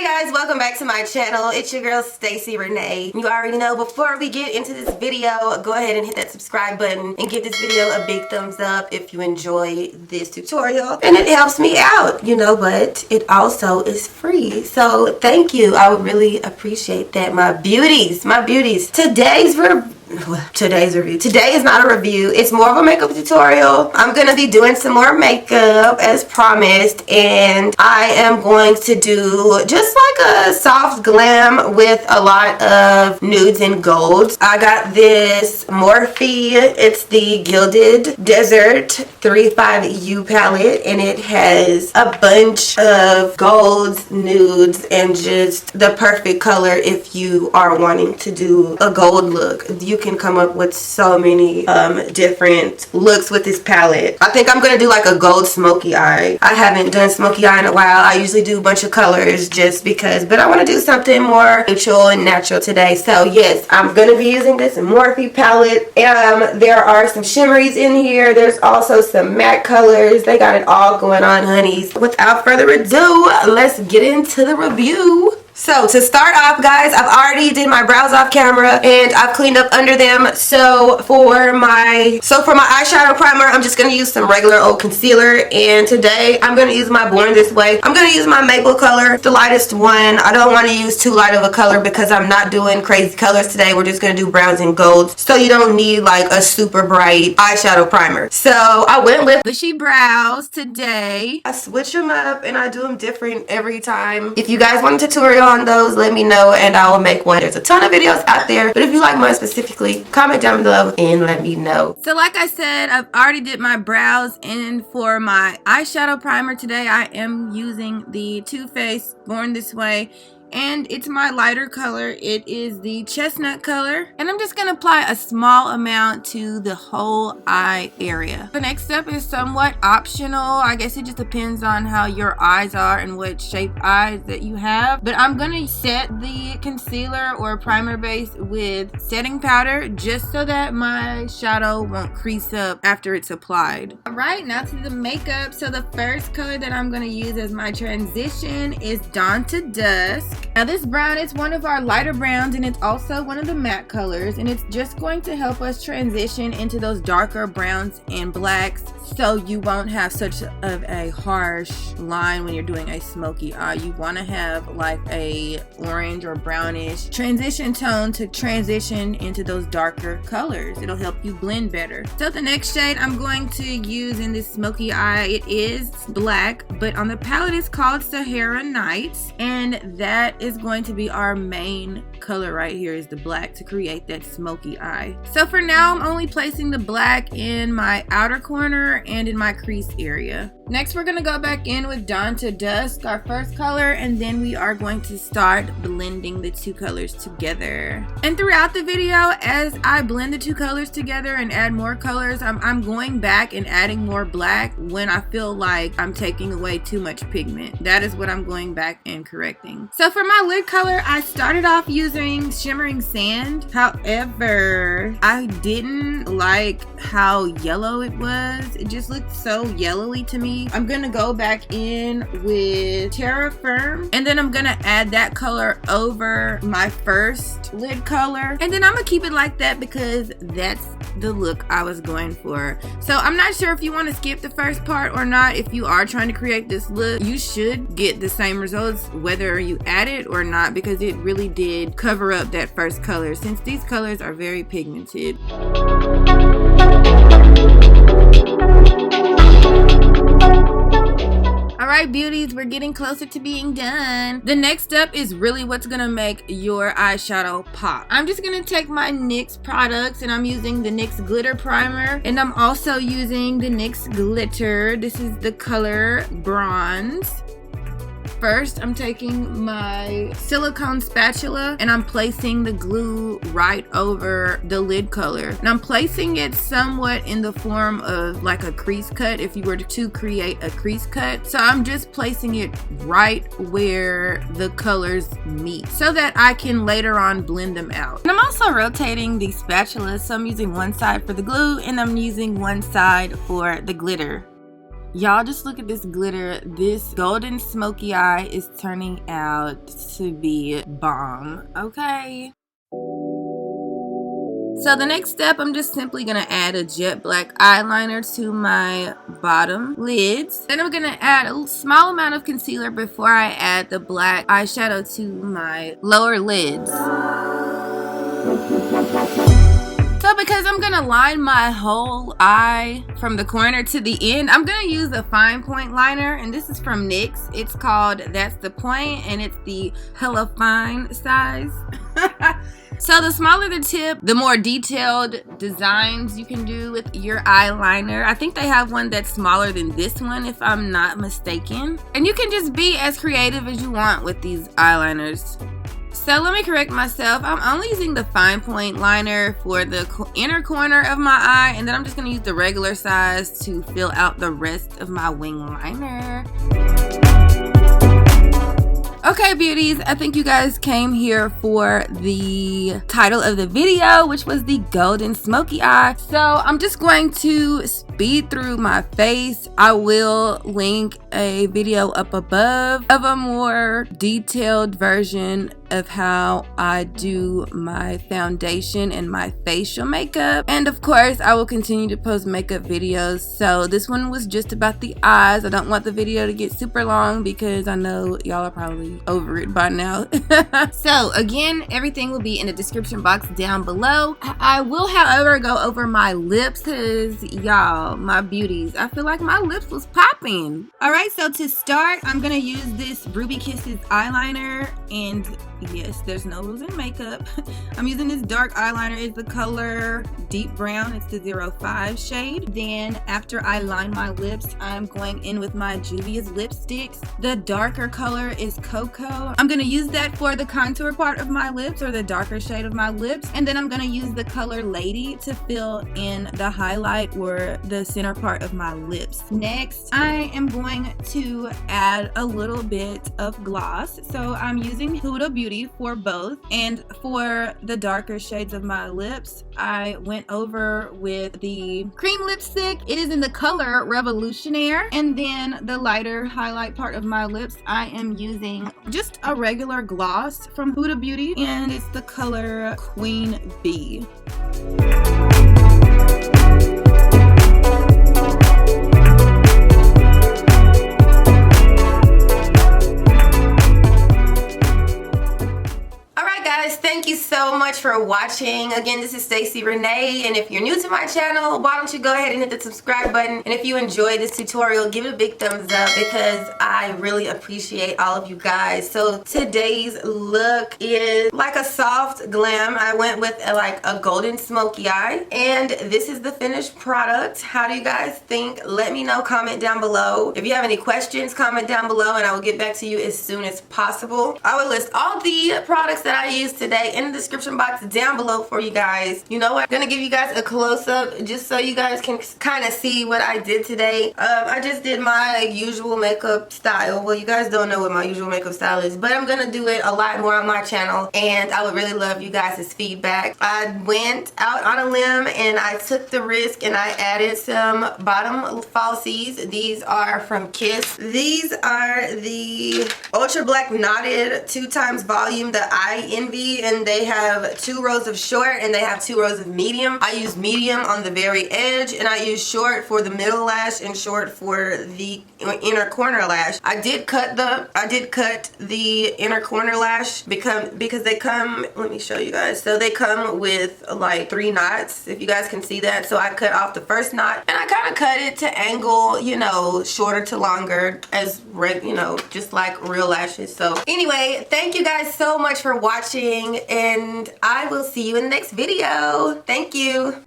Guys, welcome back to my channel. It's your girl Stacey Renee. You already know, before we get into this video, go ahead and hit that subscribe button and give this video a big thumbs up if you enjoy this tutorial. And it helps me out, you know, but it also is free. So thank you. I would really appreciate that. My beauties. Today's review. Today is not a review. It's more of a makeup tutorial. I'm going to be doing some more makeup as promised, and I am going to do just like a soft glam with a lot of nudes and golds. I got this Morphe. It's the Gilded Desert 35U palette, and it has a bunch of golds, nudes, and just the perfect color if you are wanting to do a gold look. You can come up with so many different looks with this palette. I think I'm gonna do like a gold smoky eye. I haven't done smoky eye in a while. I usually do a bunch of colors just because, but I want to do something more neutral and natural today. So yes, I'm gonna be using this Morphe palette. There are some shimmeries in here. There's also some matte colors. They got it all going on, honeys. Without further ado, let's get into the review. So to start off, guys, I've already did my brows off camera and I've cleaned up under them. So for my eyeshadow primer, I'm just going to use some regular old concealer, and today I'm going to use my Born This Way. I'm going to use my maple color, the lightest one. I don't want to use too light of a color because I'm not doing crazy colors today. We're just going to do browns and golds, so you don't need like a super bright eyeshadow primer. So I went with bushy brows today. I switch them up and I do them different every time. If you guys want a tutorial on those, let me know and I will make one. There's a ton of videos out there, but if you like mine specifically, comment down below and let me know. So like I said, I've already did my brows, and for my eyeshadow primer today, I am using the Too Faced Born This Way. And it's my lighter color. It is the chestnut color, and I'm just going to apply a small amount to the whole eye area. The next step is somewhat optional. I guess it just depends on how your eyes are and what shaped eyes that you have, but I'm going to set the concealer or primer base with setting powder just so that my shadow won't crease up after it's applied. Alright, now to the makeup. So the first color that I'm going to use as my transition is Dawn to Dusk. Now this brown is one of our lighter browns, and it's also one of the matte colors, and it's just going to help us transition into those darker browns and blacks so you won't have such of a harsh line when you're doing a smoky eye. You want to have like a orange or brownish transition tone to transition into those darker colors. It'll help you blend better. So the next shade I'm going to use in this smoky eye, it is black, but on the palette it's called Sahara Nights, and that is going to be our main color right here, is the black, to create that smoky eye. So for now, I'm only placing the black in my outer corner and in my crease area. Next, we're going to go back in with Dawn to Dusk, our first color, and then we are going to start blending the two colors together. And throughout the video, as I blend the two colors together and add more colors, I'm going back and adding more black when I feel like I'm taking away too much pigment. That is what I'm going back and correcting. So for my lid color, I started off using Shimmering Sand. However, I didn't like how yellow it was. It just looked so yellowy to me. I'm gonna go back in with Terra Firm, and then I'm gonna add that color over my first lid color, and then I'm gonna keep it like that because that's the look I was going for. So I'm not sure if you want to skip the first part or not. If you are trying to create this look, you should get the same results whether you add it or not, because it really did cover up that first color since these colors are very pigmented. Alright beauties, we're getting closer to being done. The next step is really what's gonna make your eyeshadow pop. I'm just gonna take my NYX products, and I'm using the NYX glitter primer, and I'm also using the NYX glitter. This is the color Bronze. First, I'm taking my silicone spatula and I'm placing the glue right over the lid color. And I'm placing it somewhat in the form of like a crease cut if you were to create a crease cut. So I'm just placing it right where the colors meet so that I can later on blend them out. And I'm also rotating the spatula, so I'm using one side for the glue and I'm using one side for the glitter. Y'all just look at this glitter. This golden smoky eye is turning out to be bomb, okay? So the next step, I'm just simply going to add a jet black eyeliner to my bottom lids. Then I'm going to add a small amount of concealer before I add the black eyeshadow to my lower lids. So because I'm going to line my whole eye from the corner to the end, I'm going to use a fine point liner, and this is from NYX. It's called That's the Point, and it's the hella fine size. So the smaller the tip, the more detailed designs you can do with your eyeliner. I think they have one that's smaller than this one, if I'm not mistaken. And you can just be as creative as you want with these eyeliners. So let me correct myself. I'm only using the fine point liner for the inner corner of my eye, and then I'm just going to use the regular size to fill out the rest of my wing liner. Okay, beauties, I think you guys came here for the title of the video, which was the golden smoky eye. So I'm just going to speed through my face. I will link a video up above of a more detailed version of how I do my foundation and my facial makeup. And of course, I will continue to post makeup videos. So this one was just about the eyes. I don't want the video to get super long because I know y'all are probably over it by now. So again, everything will be in the description box down below. I will, however, go over my lips because y'all, my beauties, I feel like my lips was popping. All right, so to start, I'm gonna use this Ruby Kisses eyeliner, and yes, there's no rules in makeup. I'm using this dark eyeliner. It's the color Deep Brown. It's the 05 shade. Then after I line my lips, I'm going in with my Juvia's lipsticks. The darker color is Cocoa. I'm going to use that for the contour part of my lips, or the darker shade of my lips. And then I'm going to use the color Lady to fill in the highlight or the center part of my lips. Next, I am going to add a little bit of gloss. So I'm using Huda Beauty for both, and for the darker shades of my lips, I went over with the cream lipstick. It is in the color Revolutionaire. And then the lighter highlight part of my lips, I am using just a regular gloss from Huda Beauty, and it's the color Queen Bee. Thank you so much for watching. Again, this is Stacey Renee, and if you're new to my channel, why don't you go ahead and hit the subscribe button, and if you enjoyed this tutorial, give it a big thumbs up because I really appreciate all of you guys. So today's look is like a soft glam. I went with like a golden smoky eye, and this is the finished product. How do you guys think? Let me know, comment down below. If you have any questions, comment down below and I will get back to you as soon as possible. I will list all the products that I used today in the description box down below for you guys. You know what? I'm gonna give you guys a close-up just so you guys can kind of see what I did today. I just did my usual makeup style. Well, you guys don't know what my usual makeup style is, but I'm gonna do it a lot more on my channel, and I would really love you guys' feedback. I went out on a limb and I took the risk and I added some bottom falsies. These are from Kiss. These are the Ultra Black Knotted 2x Volume, the Eye Envy, and they have 2 rows of short and they have 2 rows of medium. I use medium on the very edge, and I use short for the middle lash and short for the inner corner lash. I did cut the inner corner lash because they come, let me show you guys. So they come with like 3 knots, if you guys can see that. So I cut off the first knot and I kind of cut it to angle, you know, shorter to longer, as you know, just like real lashes. So anyway, thank you guys so much for watching, and I will see you in the next video. Thank you.